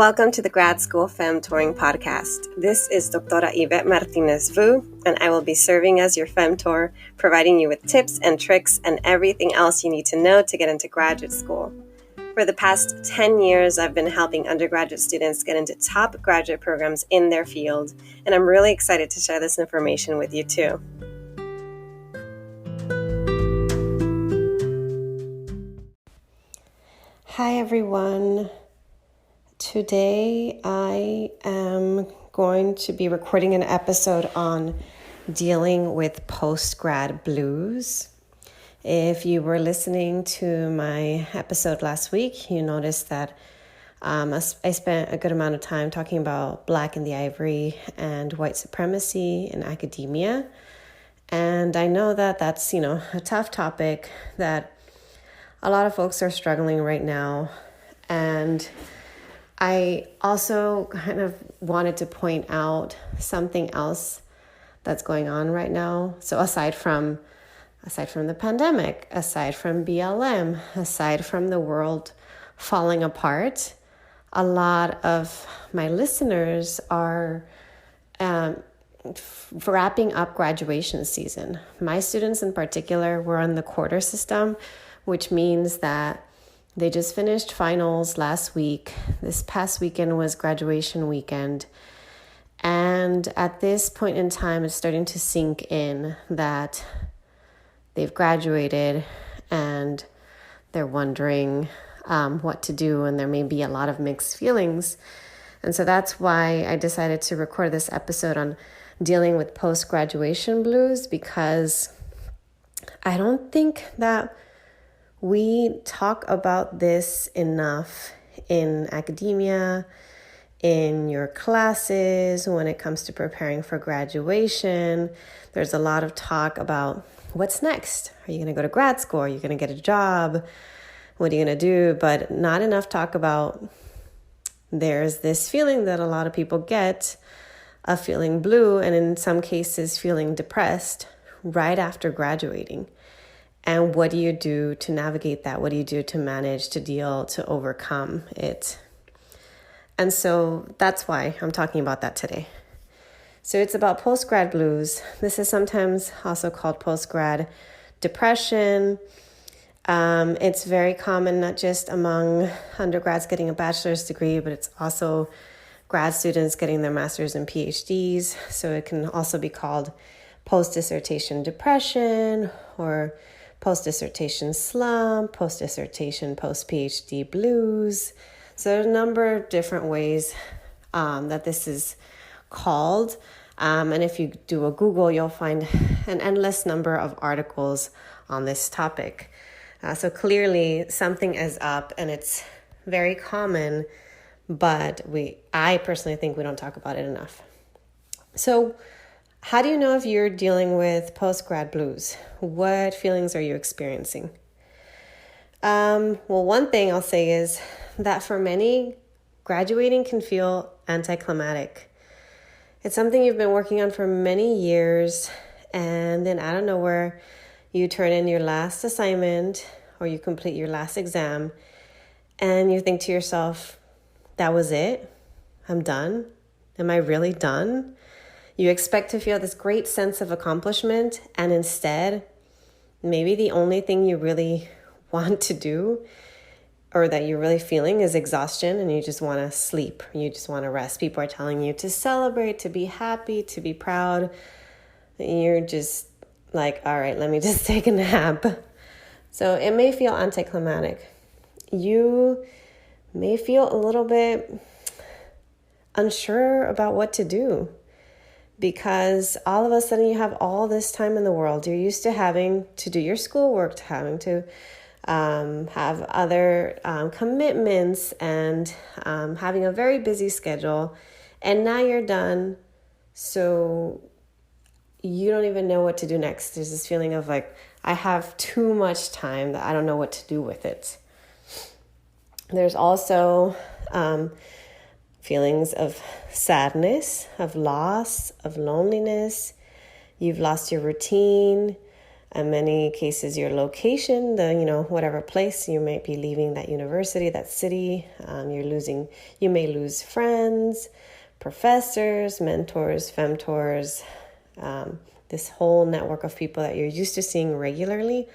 Welcome to the Grad School Femtoring Podcast. This is Doctora Yvette Martinez-Vu, and I will be serving as your femtor, providing you with tips and tricks and everything else you need to know to get into graduate school. For the past 10 years, I've been helping undergraduate students get into top graduate programs in their field, and I'm really excited to share this information with you too. Hi everyone. Today I am going to be recording an episode on dealing with post-grad blues. If you were listening to my episode last week, you noticed that I spent a good amount of time talking about Black in the Ivory and white supremacy in academia. And I know that that's, a tough topic that a lot of folks are struggling right now. And I also kind of wanted to point out something else that's going on right now. So aside from the pandemic, aside from BLM, aside from the world falling apart, a lot of my listeners are wrapping up graduation season. My students in particular were on the quarter system, which means that they just finished finals last week. This past weekend was graduation weekend. And at this point in time, it's starting to sink in that they've graduated and they're wondering what to do. And there may be a lot of mixed feelings. And so that's why I decided to record this episode on dealing with post-graduation blues, because I don't think that we talk about this enough in academia, in your classes, when it comes to preparing for graduation. There's a lot of talk about what's next. Are you going to go to grad school? Are you going to get a job? What are you going to do? But not enough talk about there's this feeling that a lot of people get of feeling blue, and in some cases feeling depressed right after graduating. And what do you do to navigate that? What do you do to manage, to deal, to overcome it? And so that's why I'm talking about that today. So it's about post-grad blues. This is sometimes also called post-grad depression. It's very common, not just among undergrads getting a bachelor's degree, but it's also grad students getting their master's and PhDs. So it can also be called post-dissertation depression, or post-dissertation slump, post-dissertation, post-PhD blues. So there are a number of different ways that this is called. And if you do a Google, you'll find an endless number of articles on this topic. So clearly something is up and it's very common, but I personally think we don't talk about it enough. So how do you know if you're dealing with post-grad blues? What feelings are you experiencing? Well, one thing I'll say is that for many, graduating can feel anticlimactic. It's something you've been working on for many years, and then out of nowhere, you turn in your last assignment or you complete your last exam, and you think to yourself, that was it? I'm done? Am I really done? You expect to feel this great sense of accomplishment, and instead, maybe the only thing you really want to do or that you're really feeling is exhaustion, and you just want to sleep. You just want to rest. People are telling you to celebrate, to be happy, to be proud. And you're just like, all right, let me just take a nap. So it may feel anticlimactic. You may feel a little bit unsure about what to do, because all of a sudden you have all this time in the world. You're used to having to do your schoolwork, to having to have other commitments, and having a very busy schedule. And now you're done. So you don't even know what to do next. There's this feeling of like, I have too much time that I don't know what to do with it. There's also feelings of sadness, of loss, of loneliness. You've lost your routine. In many cases, your location, whatever place you might be leaving, that university, that city, you may lose friends, professors, mentors, femtors, this whole network of people that you're used to seeing regularly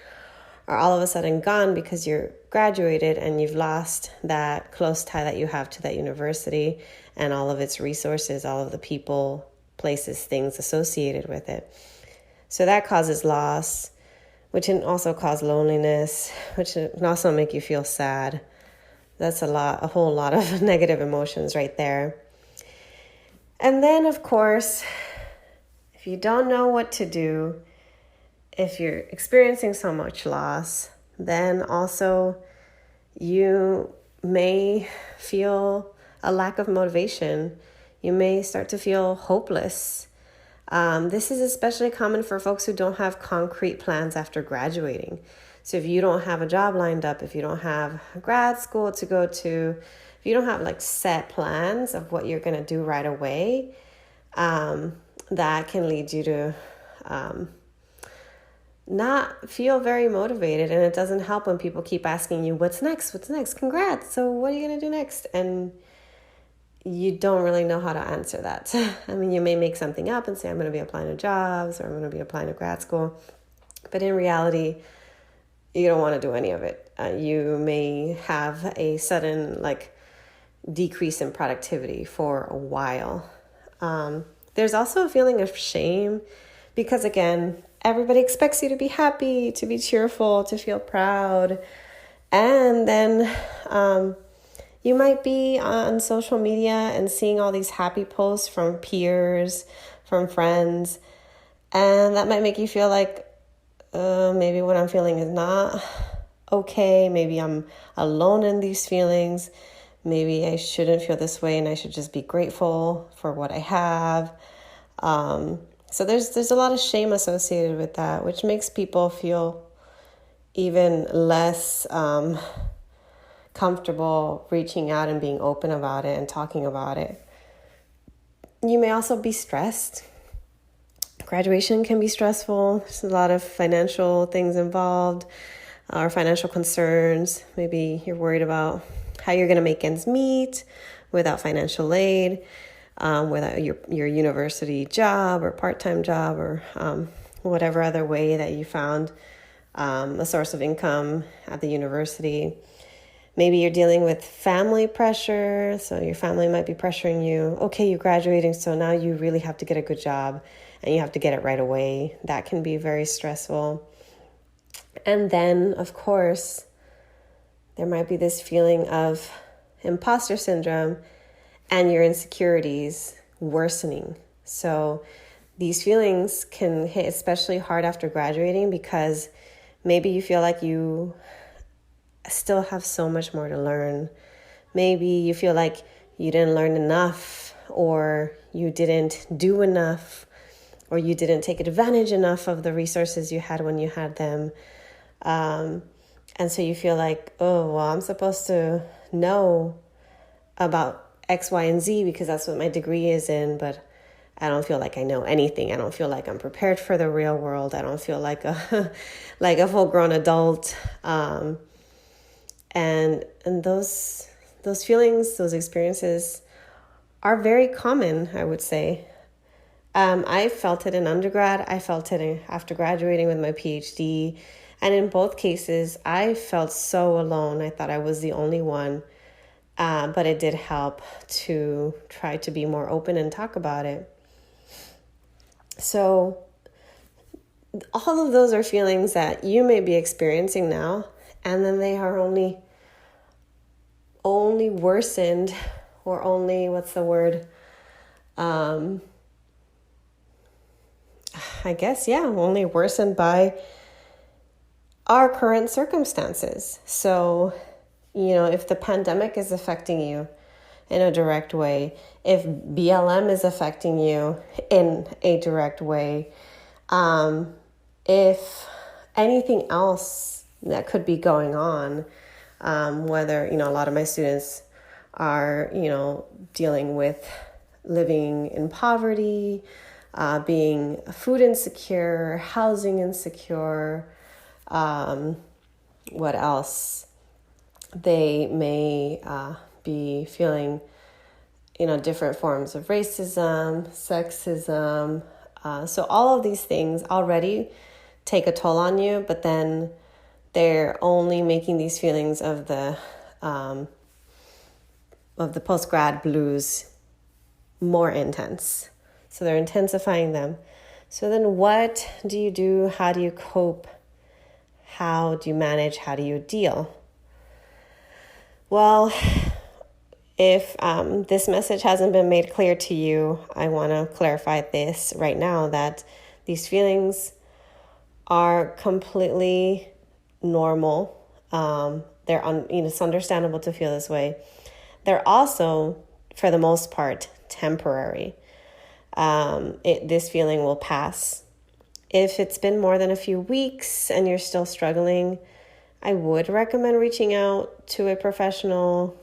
are all of a sudden gone because you're graduated and you've lost that close tie that you have to that university and all of its resources, all of the people, places, things associated with it. So that causes loss, which can also cause loneliness, which can also make you feel sad. That's a whole lot of negative emotions right there. And then, of course, if you don't know what to do, if you're experiencing so much loss, then also you may feel a lack of motivation. You may start to feel hopeless. This is especially common for folks who don't have concrete plans after graduating. So if you don't have a job lined up, if you don't have grad school to go to, if you don't have like set plans of what you're going to do right away, that can lead you to not feel very motivated. And it doesn't help when people keep asking you, what's next? What's next? Congrats. So what are you going to do next? And you don't really know how to answer that. I mean, you may make something up and say, I'm going to be applying to jobs or I'm going to be applying to grad school. But in reality, you don't want to do any of it. You may have a sudden decrease in productivity for a while. There's also a feeling of shame because, again, everybody expects you to be happy, to be cheerful, to feel proud. And then you might be on social media and seeing all these happy posts from peers, from friends, and that might make you feel like maybe what I'm feeling is not okay. Maybe I'm alone in these feelings. Maybe I shouldn't feel this way and I should just be grateful for what I have. So there's a lot of shame associated with that, which makes people feel even less comfortable reaching out and being open about it and talking about it. You may also be stressed. Graduation can be stressful. There's a lot of financial things involved or financial concerns. Maybe you're worried about how you're going to make ends meet without financial aid, without your university job or part-time job or whatever other way that you found a source of income at the university. Maybe you're dealing with family pressure, so your family might be pressuring you. Okay, you're graduating, so now you really have to get a good job, and you have to get it right away. That can be very stressful. And then, of course, there might be this feeling of imposter syndrome and your insecurities worsening. So these feelings can hit especially hard after graduating because maybe you feel like you still have so much more to learn. Maybe you feel like you didn't learn enough, or you didn't do enough, or you didn't take advantage enough of the resources you had when you had them. And so you feel like, oh, well, I'm supposed to know about X, Y, and Z because that's what my degree is in, but I don't feel like I know anything. I don't feel like I'm prepared for the real world. I don't feel like a full-grown adult. And those feelings, those experiences are very common, I would say. I felt it in undergrad. I felt it after graduating with my PhD. And in both cases, I felt so alone. I thought I was the only one. But it did help to try to be more open and talk about it. So all of those are feelings that you may be experiencing now, and then they are only worsened, or only, only worsened by our current circumstances. So, if the pandemic is affecting you in a direct way, if BLM is affecting you in a direct way, if anything else that could be going on, whether, a lot of my students are, dealing with living in poverty, being food insecure, housing insecure. What else? They may be feeling, different forms of racism, sexism. So all of these things already take a toll on you, but then they're only making these feelings of the post-grad blues more intense. So they're intensifying them. So then what do you do? How do you cope? How do you manage? How do you deal? Well, if this message hasn't been made clear to you, I want to clarify this right now, that these feelings are completely normal. It's understandable to feel this way. They're also, for the most part, temporary. This feeling will pass. If it's been more than a few weeks and you're still struggling, I would recommend reaching out to a professional,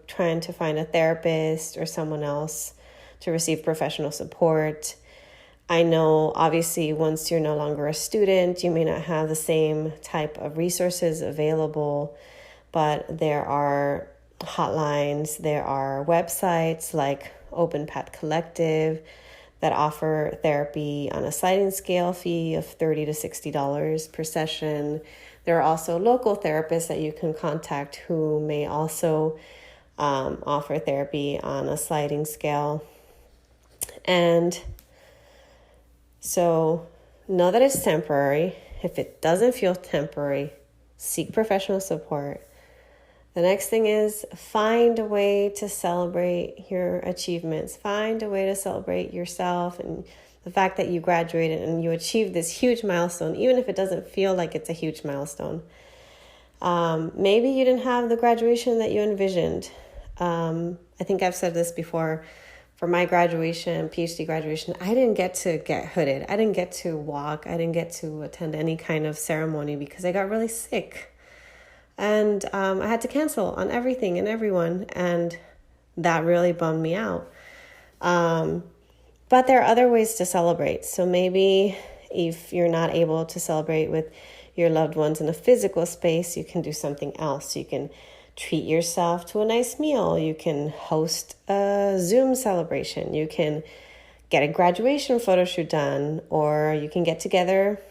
trying to find a therapist or someone else to receive professional support. I know, obviously, once you're no longer a student, you may not have the same type of resources available, but there are hotlines, there are websites like Open Path Collective that offer therapy on a sliding scale fee of $30 to $60 per session. There are also local therapists that you can contact who may also offer therapy on a sliding scale. And so know that it's temporary. If it doesn't feel temporary, seek professional support. The next thing is find a way to celebrate your achievements. Find a way to celebrate yourself and the fact that you graduated and you achieved this huge milestone, even if it doesn't feel like it's a huge milestone. Maybe you didn't have the graduation that you envisioned. I think I've said this before. For my graduation, PhD graduation, I didn't get to get hooded. I didn't get to walk. I didn't get to attend any kind of ceremony because I got really sick. And I had to cancel on everything and everyone. And that really bummed me out. But there are other ways to celebrate. So maybe if you're not able to celebrate with your loved ones in a physical space, you can do something else. You can treat yourself to a nice meal. You can host a Zoom celebration. You can get a graduation photo shoot done, or you can get together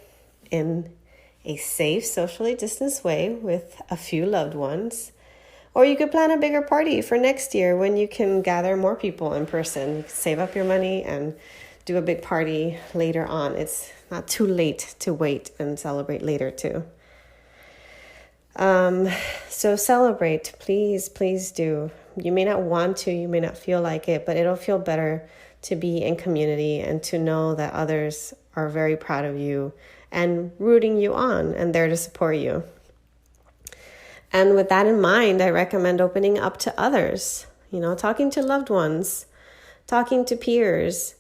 in a safe, socially distanced way with a few loved ones. Or you could plan a bigger party for next year when you can gather more people in person. You can save up your money and do a big party later on. It's not too late to wait and celebrate later too. So celebrate, please do. You may not want to, you may not feel like it, but it'll feel better to be in community and to know that others are very proud of you and rooting you on and there to support you. And with that in mind, I recommend opening up to others, talking to loved ones, talking to peers,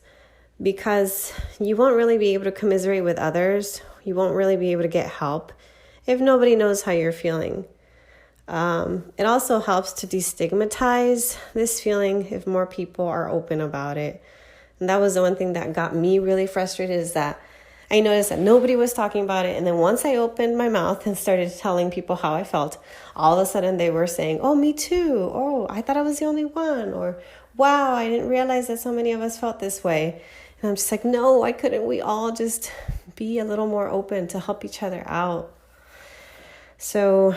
because you won't really be able to commiserate with others. You won't really be able to get help if nobody knows how you're feeling. It also helps to destigmatize this feeling if more people are open about it. And that was the one thing that got me really frustrated, is that I noticed that nobody was talking about it. And then once I opened my mouth and started telling people how I felt, all of a sudden they were saying, oh, me too. Oh, I thought I was the only one. Or, wow, I didn't realize that so many of us felt this way. And I'm just like, no, why couldn't we all just be a little more open to help each other out? So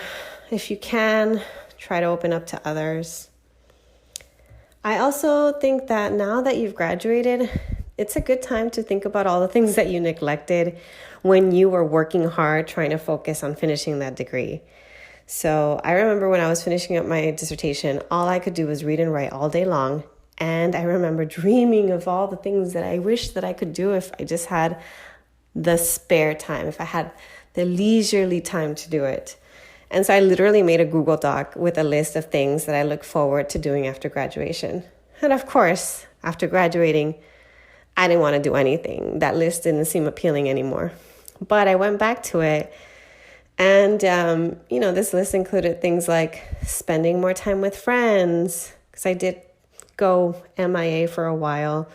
if you can, try to open up to others. I also think that now that you've graduated, it's a good time to think about all the things that you neglected when you were working hard trying to focus on finishing that degree. So I remember when I was finishing up my dissertation, all I could do was read and write all day long. And I remember dreaming of all the things that I wish that I could do if I just had the spare time, if I had the leisurely time to do it. And so I literally made a Google Doc with a list of things that I look forward to doing after graduation. And of course, after graduating, I didn't want to do anything. That list didn't seem appealing anymore. But I went back to it. And, this list included things like spending more time with friends, because I did go MIA for a while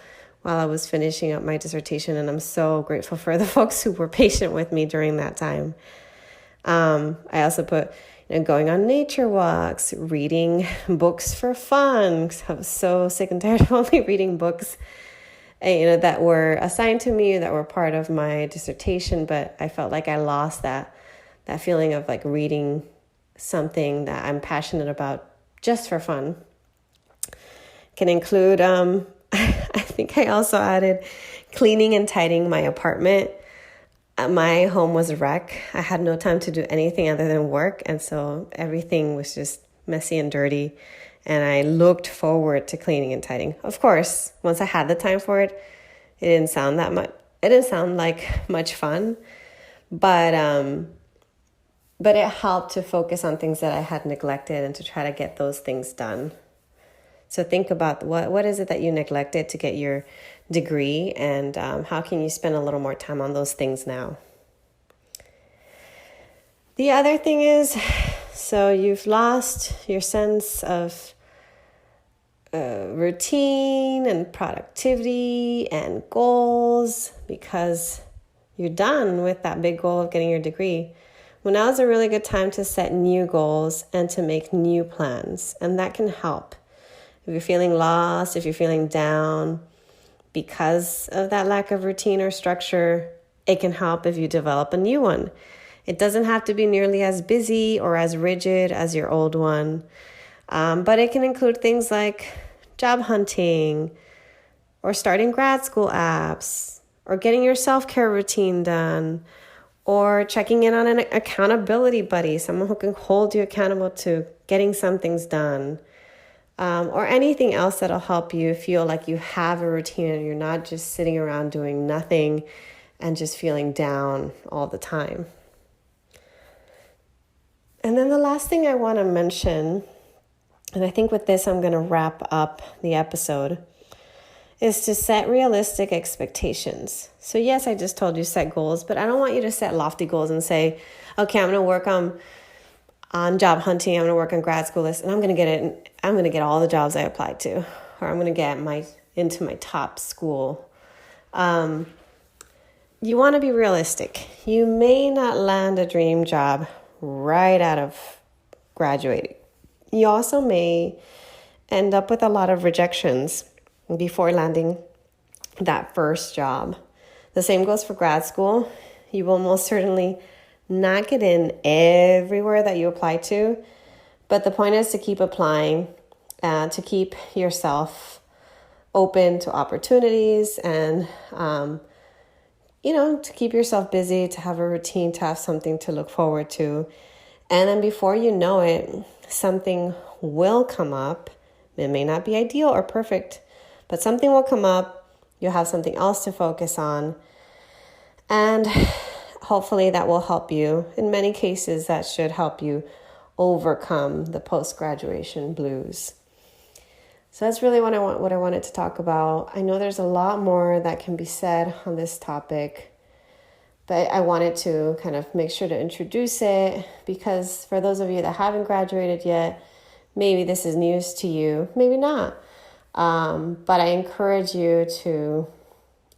while I was finishing up my dissertation, and I'm so grateful for the folks who were patient with me during that time. I also put going on nature walks, reading books for fun, 'cause I was so sick and tired of only reading books that were assigned to me, that were part of my dissertation, but I felt like I lost that feeling of like reading something that I'm passionate about just for fun. Can include, I think I also added cleaning and tidying my apartment. My home was a wreck. I had no time to do anything other than work, and so everything was just messy and dirty, and I looked forward to cleaning and tidying. Of course, once I had the time for it, it didn't sound that much. It didn't sound like much fun, but it helped to focus on things that I had neglected and to try to get those things done. So think about what is it that you neglected to get your degree, and how can you spend a little more time on those things now? The other thing is, so you've lost your sense of routine and productivity and goals because you're done with that big goal of getting your degree. Well, now is a really good time to set new goals and to make new plans, and that can help. If you're feeling lost, if you're feeling down because of that lack of routine or structure, it can help if you develop a new one. It doesn't have to be nearly as busy or as rigid as your old one, but it can include things like job hunting or starting grad school apps or getting your self-care routine done or checking in on an accountability buddy, someone who can hold you accountable to getting some things done. Or anything else that'll help you feel like you have a routine and you're not just sitting around doing nothing and just feeling down all the time. And then the last thing I want to mention, and I think with this I'm going to wrap up the episode, is to set realistic expectations. So yes, I just told you set goals, but I don't want you to set lofty goals and say, okay, I'm going to work on job hunting, I'm going to work on grad school list, and I'm going to get all the jobs I applied to, or I'm going to get into my top school. You want to be realistic. You may not land a dream job right out of graduating. You also may end up with a lot of rejections before landing that first job. The same goes for grad school. You will most certainly not get in everywhere that you apply to, but the point is to keep applying, to keep yourself open to opportunities, and to keep yourself busy, to have a routine, to have something to look forward to. And then before you know it, something will come up. It may not be ideal or perfect, but something will come up. You'll have something else to focus on, and hopefully that will help you. In many cases, that should help you overcome the post-graduation blues. So that's really what I wanted to talk about. I know there's a lot more that can be said on this topic, but I wanted to kind of make sure to introduce it because for those of you that haven't graduated yet, maybe this is news to you, maybe not. But I encourage you to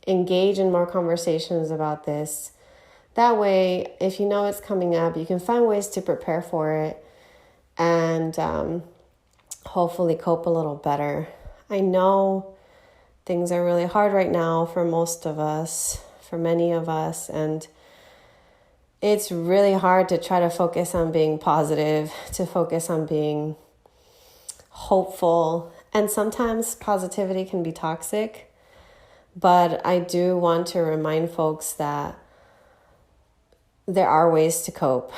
engage in more conversations about this. That way, if you know it's coming up, you can find ways to prepare for it and hopefully cope a little better. I know things are really hard right now for most of us, for many of us, and it's really hard to try to focus on being positive, to focus on being hopeful, and sometimes positivity can be toxic, but I do want to remind folks that there are ways to cope.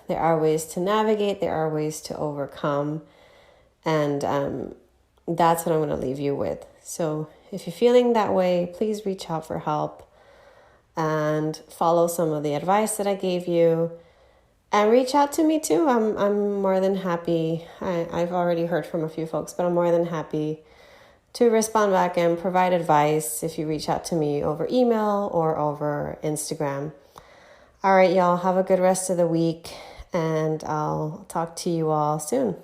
There are ways to navigate. There are ways to overcome. And that's what I'm going to leave you with. So if you're feeling that way, please reach out for help and follow some of the advice that I gave you. And reach out to me too. I'm more than happy. I've already heard from a few folks, but I'm more than happy to respond back and provide advice if you reach out to me over email or over Instagram. All right, y'all, have a good rest of the week, and I'll talk to you all soon.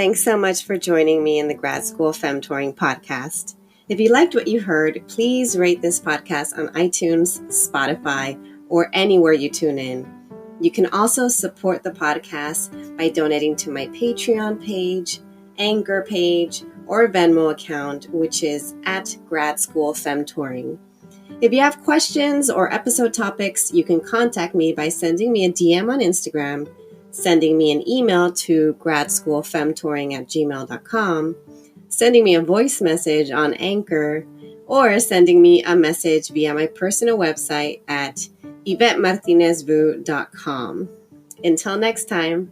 Thanks so much for joining me in the Grad School Femtoring Podcast. If you liked what you heard, please rate this podcast on iTunes, Spotify, or anywhere you tune in. You can also support the podcast by donating to my Patreon page, Anchor page, or Venmo account, which is at Grad School Femtoring. If you have questions or episode topics, you can contact me by sending me a DM on Instagram, sending me an email to gradschoolfemtoring@gmail.com, sending me a voice message on Anchor, or sending me a message via my personal website at YvetteMartinezvu.com. Until next time.